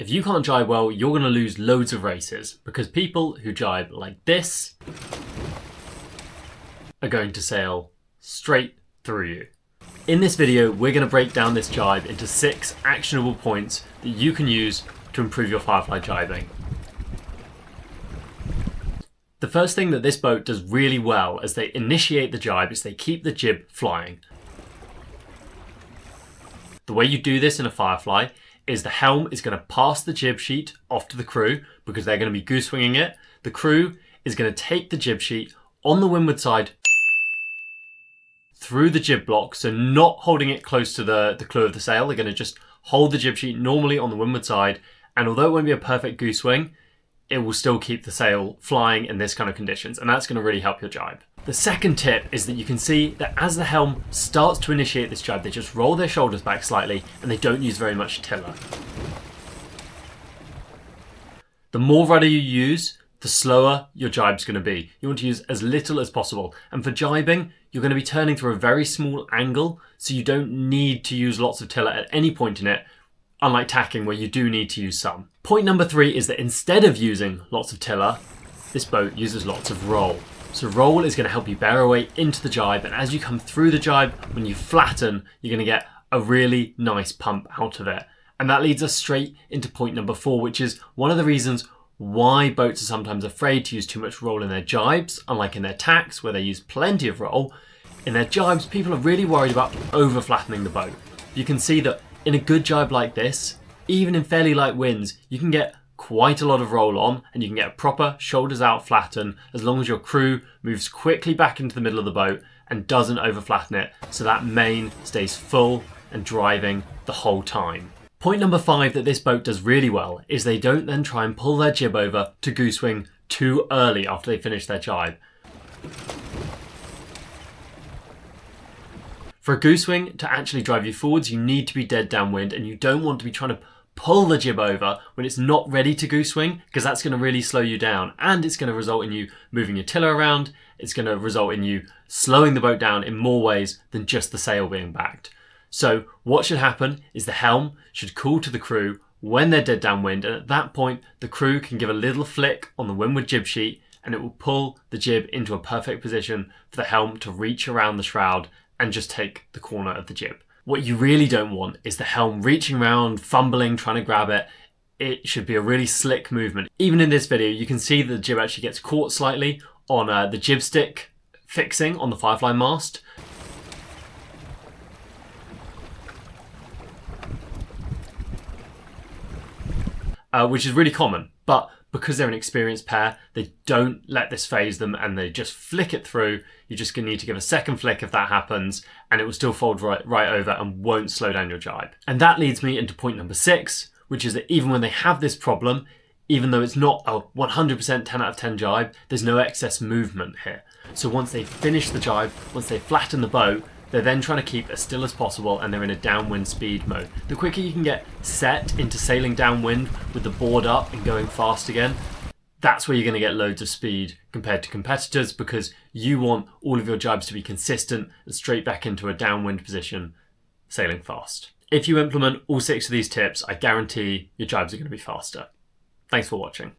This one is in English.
If you can't jibe well, you're going to lose loads of races because people who jibe like this are going to sail straight through you. In this video, we're going to break down this jibe into 6 actionable points that you can use to improve your firefly jibing. The first thing that this boat does really well as they initiate the jibe is they keep the jib flying. The way you do this in a firefly is the helm is going to pass the jib sheet off to the crew because they're going to be goose winging it. The crew is going to take the jib sheet on the windward side through the jib block, so not holding it close to the clew of the sail. They're going to just hold the jib sheet normally on the windward side, and although it won't be a perfect goose wing, it will still keep the sail flying in this kind of conditions, and that's going to really help your jibe. The second tip is that you can see that as the helm starts to initiate this jibe, they just roll their shoulders back slightly and they don't use very much tiller. The more rudder you use, the slower your jibe's going to be. You want to use as little as possible. And for jibing, you're going to be turning through a very small angle, so you don't need to use lots of tiller at any point in it, unlike tacking where you do need to use some. Point number 3 is that instead of using lots of tiller, this boat uses lots of roll. So roll is going to help you bear away into the jibe, and as you come through the jibe, when you flatten, you're going to get a really nice pump out of it. And that leads us straight into point number 4, which is one of the reasons why boats are sometimes afraid to use too much roll in their jibes, unlike in their tacks where they use plenty of roll. In their jibes, people are really worried about over flattening the boat. You can see that in a good jibe like this, even in fairly light winds, you can get quite a lot of roll on and you can get a proper shoulders out flatten as long as your crew moves quickly back into the middle of the boat and doesn't over flatten it, so that main stays full and driving the whole time. Point number 5 that this boat does really well is they don't then try and pull their jib over to goose wing too early after they finish their jibe. For a goose wing to actually drive you forwards, you need to be dead downwind, and you don't want to be trying to pull the jib over when it's not ready to goose wing, because that's going to really slow you down, and it's going to result in you moving your tiller around. It's going to result in you slowing the boat down in more ways than just the sail being backed. So what should happen is the helm should call to the crew when they're dead downwind, and at that point the crew can give a little flick on the windward jib sheet and it will pull the jib into a perfect position for the helm to reach around the shroud and just take the corner of the jib. What you really don't want is the helm reaching around, fumbling, trying to grab it. It should be a really slick movement. Even in this video, you can see that the jib actually gets caught slightly on the jib stick fixing on the firefly mast. Which is really common, but because they're an experienced pair, they don't let this phase them and they just flick it through. You're just going to need to give a second flick if that happens, and it will still fold right over and won't slow down your jibe. And that leads me into point number 6, which is that even when they have this problem, even though it's not a 100% 10 out of 10 jibe, there's no excess movement here. So once they finish the jibe, once they flatten the boat, they're then trying to keep as still as possible and they're in a downwind speed mode. The quicker you can get set into sailing downwind with the board up and going fast again, that's where you're going to get loads of speed compared to competitors, because you want all of your jibes to be consistent and straight back into a downwind position, sailing fast. If you implement all 6 of these tips, I guarantee your jibes are going to be faster. Thanks for watching.